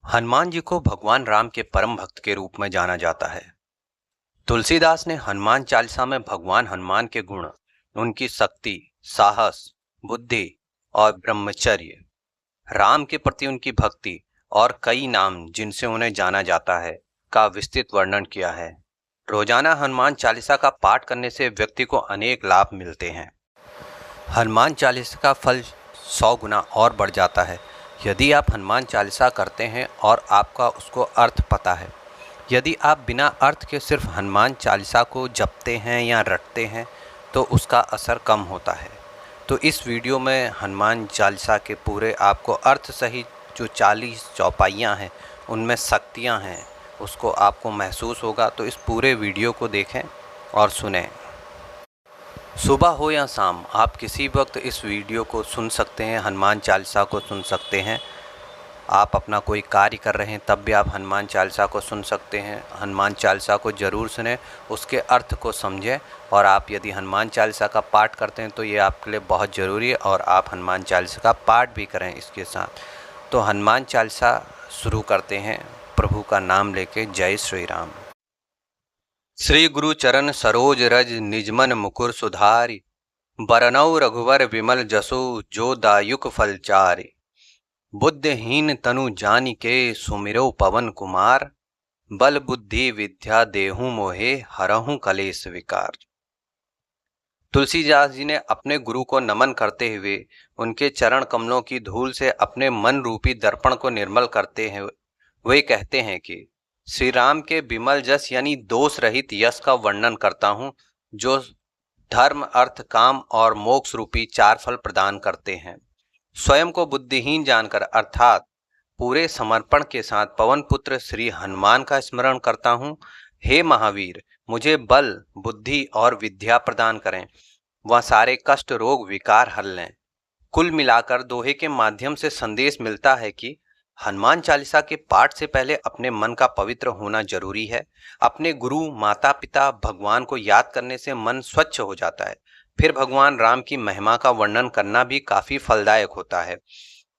हनुमान जी को भगवान राम के परम भक्त के रूप में जाना जाता है। तुलसीदास ने हनुमान चालीसा में भगवान हनुमान के गुण, उनकी शक्ति, साहस, बुद्धि और ब्रह्मचर्य, राम के प्रति उनकी भक्ति और कई नाम जिनसे उन्हें जाना जाता है का विस्तृत वर्णन किया है। रोजाना हनुमान चालीसा का पाठ करने से व्यक्ति को अनेक लाभ मिलते हैं। हनुमान चालीसा का फल 100 गुना और बढ़ जाता है यदि आप हनुमान चालीसा करते हैं और आपका उसको अर्थ पता है। यदि आप बिना अर्थ के सिर्फ हनुमान चालीसा को जपते हैं या रटते हैं तो उसका असर कम होता है। तो इस वीडियो में हनुमान चालीसा के पूरे आपको अर्थ सहित जो 40 चौपाइयाँ हैं, उनमें शक्तियाँ हैं, उसको आपको महसूस होगा। तो इस पूरे वीडियो को देखें और सुनें। सुबह हो या शाम आप किसी वक्त इस वीडियो को सुन सकते हैं, हनुमान चालीसा को सुन सकते हैं। आप अपना कोई कार्य कर रहे हैं तब भी आप हनुमान चालीसा को सुन सकते हैं। हनुमान चालीसा को ज़रूर सुनें, उसके अर्थ को समझें। और आप यदि हनुमान चालीसा का पाठ करते हैं तो ये आपके लिए बहुत ज़रूरी है और आप हनुमान चालीसा का पाठ भी करें इसके साथ। तो हनुमान चालीसा शुरू करते हैं प्रभु का नाम लेके। जय श्री राम। श्री गुरु चरण सरोज रज निजमन मुकुर सुधारि, बरनौ रघुवर विमल जसु जो दायुक फलचारि। बुद्धिहीन तनु जानिके सुमिरो पवन कुमार, बल बुद्धि विद्या देहु मोहे हरहु कलेश विकार। तुलसीदास जी ने अपने गुरु को नमन करते हुए उनके चरण कमलों की धूल से अपने मन रूपी दर्पण को निर्मल करते हैं। वे कहते हैं कि श्री राम के विमल जस यानी दोष रहित यश का वर्णन करता हूं, जो धर्म, अर्थ, काम और मोक्ष रूपी 4 फल प्रदान करते हैं। स्वयं को बुद्धिहीन जानकर अर्थात पूरे समर्पण के साथ पवन पुत्र श्री हनुमान का स्मरण करता हूं। हे महावीर, मुझे बल, बुद्धि और विद्या प्रदान करें, वह सारे कष्ट, रोग, विकार हर लें। कुल मिलाकर दोहे के माध्यम से संदेश मिलता है कि हनुमान चालीसा के पाठ से पहले अपने मन का पवित्र होना जरूरी है। अपने गुरु, माता पिता, भगवान को याद करने से मन स्वच्छ हो जाता है। फिर भगवान राम की महिमा का वर्णन करना भी काफी फलदायक होता है।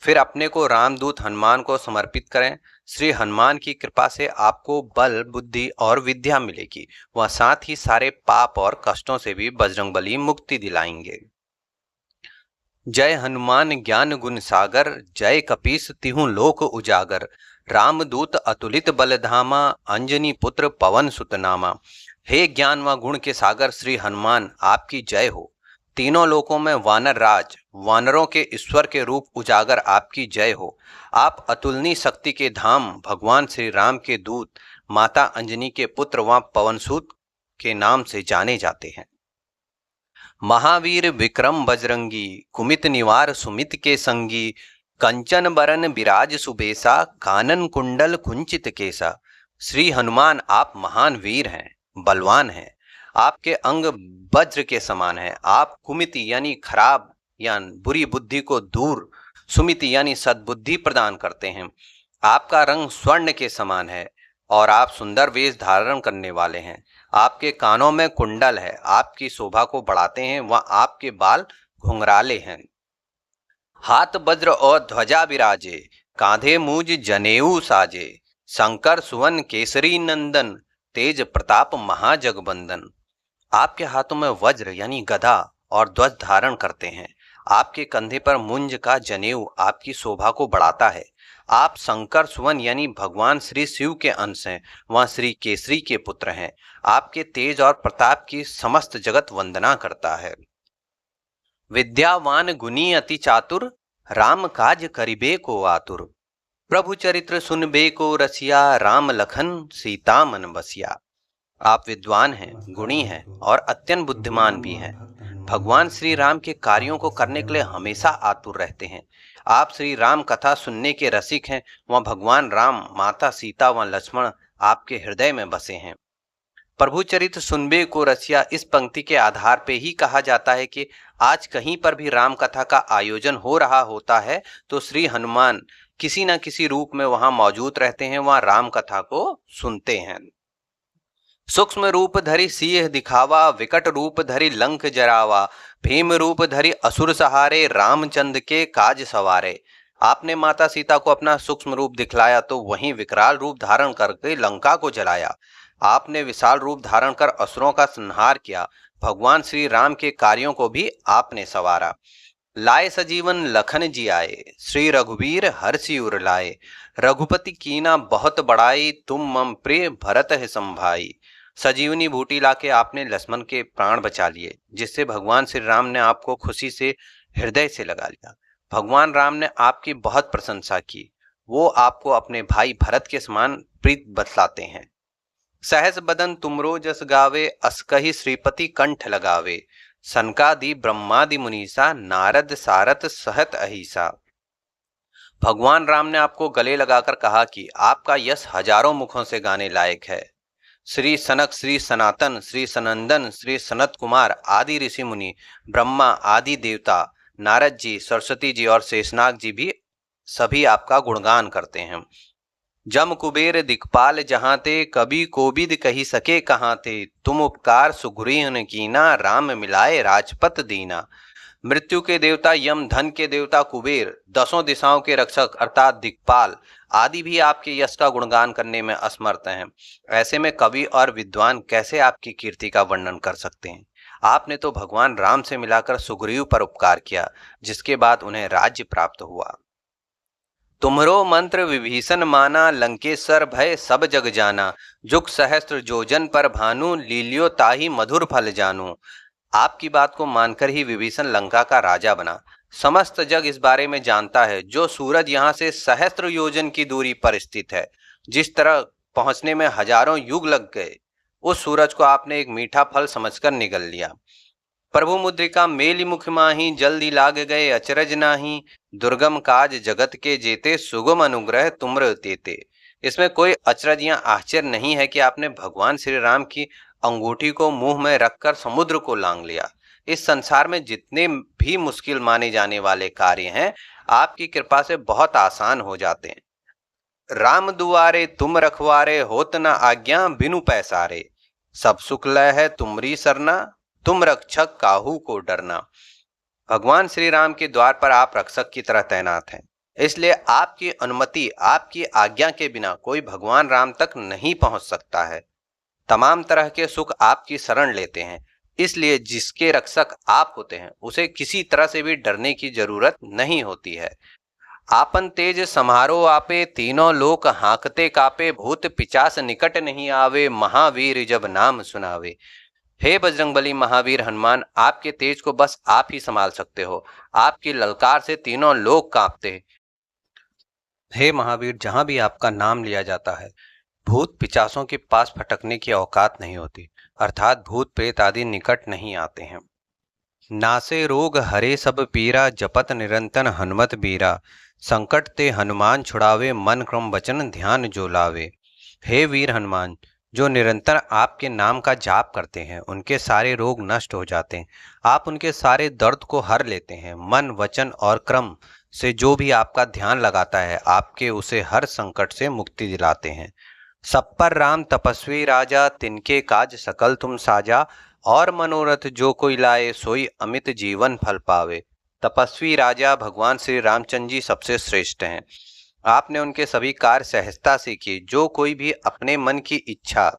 फिर अपने को रामदूत हनुमान को समर्पित करें। श्री हनुमान की कृपा से आपको बल, बुद्धि और विद्या मिलेगी। वह साथ ही सारे पाप और कष्टों से भी बजरंगबली मुक्ति दिलाएंगे। जय हनुमान ज्ञान गुण सागर, जय कपीस तिहु लोक उजागर। रामदूत अतुलित बलधामा, अंजनी पुत्र पवन सुत नामा। हे ज्ञान व गुण के सागर श्री हनुमान, आपकी जय हो। तीनों लोकों में वानर राज, वानरों के ईश्वर के रूप उजागर, आपकी जय हो। आप अतुलनीय शक्ति के धाम, भगवान श्री राम के दूत, माता अंजनी के पुत्र व पवनसुत के नाम से जाने जाते हैं। महावीर विक्रम बजरंगी, कुमित निवार सुमित के संगी। कंचन बरन विराज सुबेसा, कानन कुंडल कुंचित केसा। श्री हनुमान आप महान वीर हैं, बलवान हैं। आपके अंग वज्र के समान हैं। आप कुमिति यानी खराब या बुरी बुद्धि को दूर, सुमिति यानी सद्बुद्धि प्रदान करते हैं। आपका रंग स्वर्ण के समान है और आप सुंदर वेश धारण करने वाले हैं। आपके कानों में कुंडल है, आपकी शोभा को बढ़ाते हैं। वह आपके बाल घुंघराले हैं। हाथ वज्र और ध्वजा विराजे, कांधे मूज जनेऊ साजे। शंकर सुवन केसरी नंदन, तेज प्रताप महाजगबंदन। आपके हाथों में वज्र यानी गदा और ध्वज धारण करते हैं। आपके कंधे पर मुंज का जनेऊ आपकी शोभा को बढ़ाता है। आप शंकर सुवन यानी भगवान श्री शिव के अंश हैं, वह श्री केसरी के पुत्र हैं। आपके तेज और प्रताप की समस्त जगत वंदना करता है। विद्यावान गुनी अति चातुर, राम काज करिबे को आतुर। प्रभु चरित्र सुनबे को रसिया, राम लखन सीता मन बसिया। आप विद्वान हैं, गुणी हैं और अत्यंत बुद्धिमान भी हैं। भगवान श्री राम के कार्यों को करने के लिए हमेशा आतुर रहते हैं। आप श्री राम कथा सुनने के रसिक हैं। वह भगवान राम, माता सीता व लक्ष्मण आपके हृदय में बसे हैं। प्रभु चरित्र सुनबे को रसिया, इस पंक्ति के आधार पे ही कहा जाता है कि आज कहीं पर भी राम कथा का आयोजन हो रहा होता है तो श्री हनुमान किसी न किसी रूप में वहां मौजूद रहते हैं, वहां राम कथा को सुनते हैं। सूक्ष्म रूप धरि सिंह दिखावा, विकट रूप धरि लंक जरावा। भीम रूप धरि असुर सहारे, रामचंद्र के काज सवारे। आपने माता सीता को अपना सूक्ष्म रूप दिखलाया तो वहीं विकराल रूप धारण करके लंका को जलाया। आपने विशाल रूप धारण कर असुरों का संहार किया। भगवान श्री राम के कार्यों को भी आपने संवारा। लाए सजीवन लखन जी आए, श्री रघुवीर हर्षि उर लाए। रघुपति कीना बहुत बड़ाई, तुम मम प्रिय भरत है संभाई। सजीवनी बूटी लाके आपने लक्ष्मण के प्राण बचा लिए, जिससे भगवान श्री राम ने आपको खुशी से हृदय से लगा लिया। भगवान राम ने आपकी बहुत प्रशंसा की। वो आपको अपने भाई भरत के समान प्रीत बतलाते हैं। सहस बदन तुमरो जस गावे, असकहि श्रीपति कंठ लगावे। सनकादि ब्रह्मादि मुनीसा, नारद सारथ सहत अहिसा। भगवान राम ने आपको गले लगाकर कहा कि आपका यश हजारों मुखों से गाने लायक है। श्री सनक, श्री सनातन, श्री सनंदन, श्री सनत कुमार आदि ऋषि मुनि, ब्रह्मा आदि देवता, नारद जी, सरस्वती जी और शेषनाग जी भी सभी आपका गुणगान करते हैं। जम कुबेर दिक्पाल जहाँ ते, कभी कोबिद कही सके कहाँ थे। तुम उपकार सुग्रीव कीना, राम मिलाए राजपत दीना। मृत्यु के देवता यम, धन के देवता कुबेर, दसों दिशाओं के रक्षक अर्थात दिक्पाल आदि भी आपके यश का गुणगान करने में असमर्थ हैं। ऐसे में कवि और विद्वान कैसे आपकी कीर्ति का वर्णन कर सकते हैं। आपने तो भगवान राम से मिलाकर सुग्रीव पर उपकार किया, जिसके बाद उन्हें राज्य प्राप्त हुआ। तुम्हरो मंत्र विभीषण माना, लंकेश्वर भय सब जग जाना। जुग सहस्त्र जोजन पर भानु, लीलियो ताही मधुर फल जानू। आपकी बात को मानकर ही विभीषण लंका का राजा बना। समस्त जग इस बारे में जानता है। जो सूरज यहाँ से सहस्त्र योजन की दूरी पर स्थित है, जिस तरह पहुंचने में हजारों युग लग गए, उस सूरज को आपने एक मीठा फल समझकर निगल लिया। प्रभु मुद्रिका मेली मुख माही, जल्दी लाग गए अचरज नाही। दुर्गम काज जगत के जेते, सुगम अनुग्रह तुमर तेते। इसमें कोई अचरज या आश्चर्य नहीं है कि आपने भगवान श्री राम की अंगूठी को मुंह में रखकर समुद्र को लांग लिया। इस संसार में जितने भी मुश्किल माने जाने वाले कार्य हैं, आपकी कृपा से बहुत आसान हो जाते हैं। राम दुआरे तुम रखवारे, होत न आज्ञा बिनु पैसारे। सब सुख लय है तुमरी सरना, तुम रक्षक काहू को डरना। भगवान श्री राम के द्वार पर आप रक्षक की तरह तैनात हैं, इसलिए आपकी अनुमति, आपकी आज्ञा के बिना कोई भगवान राम तक नहीं पहुंच सकता है। तमाम तरह के सुख आपकी शरण लेते हैं, इसलिए जिसके रक्षक आप होते हैं उसे किसी तरह से भी डरने की जरूरत नहीं होती है। आपन तेज समारो आपे, तीनों लोक हाँकते कापे। भूत पिचास निकट नहीं आवे, महावीर जब नाम सुनावे। हे बजरंगबली महावीर हनुमान, आपके तेज को बस आप ही संभाल सकते हो। आपकी ललकार से तीनों लोग कांपते। हे महावीर, जहां भी आपका नाम लिया जाता है, भूत पिचासों के पास फटकने की औकात नहीं होती, अर्थात भूत प्रेत आदि निकट नहीं आते हैं। नासे रोग हरे सब पीरा, जपत निरंतर हनुमत बीरा। संकट ते हनुमान छुड़ावे, मन क्रम वचन ध्यान जो लावे। हे वीर हनुमान, जो निरंतर आपके नाम का जाप करते हैं, उनके सारे रोग नष्ट हो जाते हैं। आप उनके सारे दर्द को हर लेते हैं। मन, वचन और क्रम से जो भी आपका ध्यान लगाता है, आपके उसे हर संकट से मुक्ति दिलाते हैं। सब पर राम तपस्वी राजा, तिनके काज सकल तुम साजा। और मनोरथ जो कोई लाए, सोई अमित जीवन फल पावे। तपस्वी राजा भगवान श्री रामचंद्र जी सबसे श्रेष्ठ हैं। आपने उनके सभी कार्य सहजता से किए। जो कोई भी अपने मन की इच्छा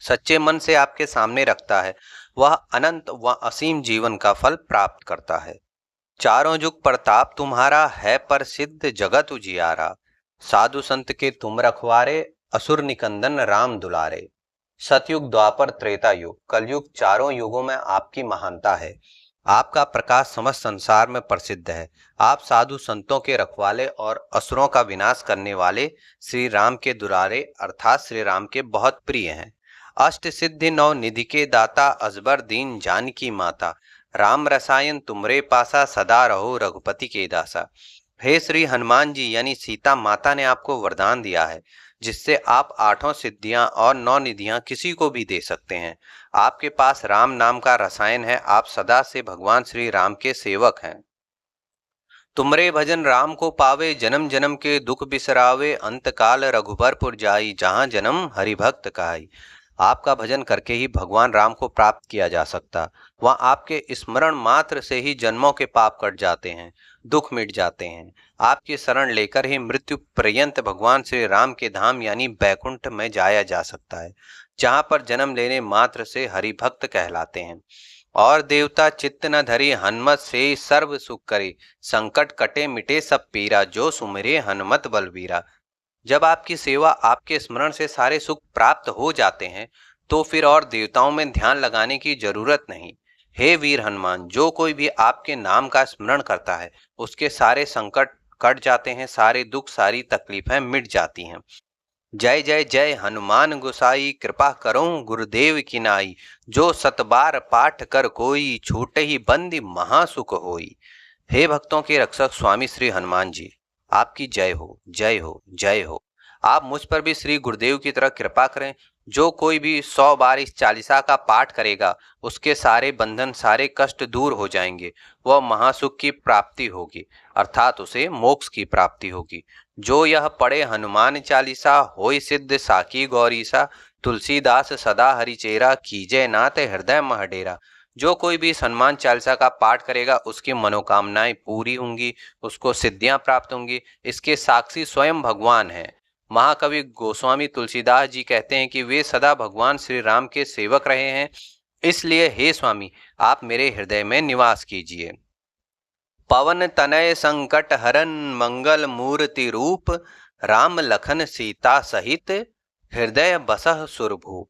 सच्चे मन से आपके सामने रखता है, वह अनंत व असीम जीवन का फल प्राप्त करता है। चारों जुग प्रताप तुम्हारा, है पर सिद्ध जगत उजियारा। साधु संत के तुम रखवारे, असुर निकंदन राम दुलारे। सतयुग, द्वापर, त्रेता युग, कलयुग, चारों युगों में आपकी महानता है। आपका प्रकाश समस्त संसार में प्रसिद्ध है। आप साधु संतों के रखवाले और असुरों का विनाश करने वाले श्री राम के दुलारे अर्थात श्री राम के बहुत प्रिय हैं। अष्ट सिद्धि नौ निधि के दाता, अजबर दीन जानकी माता। राम रसायन तुमरे पासा, सदा रहो रघुपति के दासा। हे श्री हनुमान जी यानी सीता माता ने आपको वरदान दिया है, जिससे आप 8 सिद्धियां और 9 निधियां किसी को भी दे सकते हैं। आपके पास राम नाम का रसायन है। आप सदा से भगवान श्री राम के सेवक हैं। तुमरे भजन राम को पावे, जन्म जन्म के दुख बिसरावे। अंत काल रघुबरपुर जाई, जहां जन्म हरि भक्त कहाई। आपका भजन करके ही भगवान राम को प्राप्त किया जा सकता। वहाँ आपके स्मरण मात्र से ही जन्मों के पाप कट जाते हैं, दुख मिट जाते हैं। आपकी शरण लेकर ही मृत्यु पर्यंत भगवान श्री राम के धाम यानी बैकुंठ में जाया जा सकता है, जहां पर जन्म लेने मात्र से हरिभक्त कहलाते हैं। और देवता चित्त न धरे हनुमत से सर्व सुख करे, संकट कटे मिटे सब पीरा, जो सुमिरे हनुमत बलवीरा। जब आपकी सेवा आपके स्मरण से सारे सुख प्राप्त हो जाते हैं, तो फिर और देवताओं में ध्यान लगाने की जरूरत नहीं। हे वीर हनुमान, जो कोई भी आपके नाम का स्मरण करता है, उसके सारे संकट कट जाते हैं, सारे दुख सारी तकलीफें मिट जाती हैं। जय जय जय हनुमान गोसाई, कृपा करो गुरुदेव की नाई, जो सतबार पाठ कर कोई, छूटे ही बंदी महासुख होई। हे भक्तों के रक्षक स्वामी श्री हनुमान जी, आपकी जय हो जय हो जय हो। आप मुझ पर भी श्री गुरुदेव की तरह कृपा करें। जो कोई भी 100 बार इस चालीसा का पाठ करेगा, उसके सारे बंधन सारे कष्ट दूर हो जाएंगे, वह महासुख की प्राप्ति होगी, अर्थात उसे मोक्ष की प्राप्ति होगी। जो यह पढ़े हनुमान चालीसा, होय सिद्ध साकी गौरीसा, तुलसीदास सदा हरिचेरा, कीजय नाथ हृदय महडेरा। जो कोई भी इस हनुमान चालीसा का पाठ करेगा, उसकी मनोकामनाएं पूरी होंगी, उसको सिद्धियां प्राप्त होंगी। इसके साक्षी स्वयं भगवान हैं। महाकवि गोस्वामी तुलसीदास जी कहते हैं कि वे सदा भगवान श्री राम के सेवक रहे हैं, इसलिए हे स्वामी, आप मेरे हृदय में निवास कीजिए। पवन तनय संकट हरन, मंगल मूर्ति रूप, राम लखन सीता सहित, हृदय बसह सुरभूप।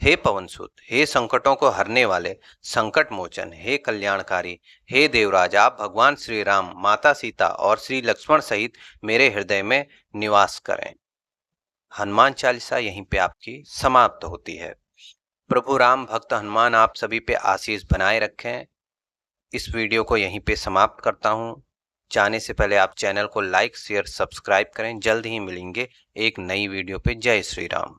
हे पवन सुत, हे संकटों को हरने वाले, संकट मोचन, हे कल्याणकारी, हे देवराज, आप भगवान श्री राम, माता सीता और श्री लक्ष्मण सहित मेरे हृदय में निवास करें। हनुमान चालीसा यहीं पे आपकी समाप्त होती है। प्रभु राम भक्त हनुमान आप सभी पे आशीष बनाए रखें। इस वीडियो को यहीं पे समाप्त करता हूँ। जाने से पहले आप चैनल को लाइक शेयर सब्सक्राइब करें। जल्द ही मिलेंगे एक नई वीडियो पे। जय श्री राम।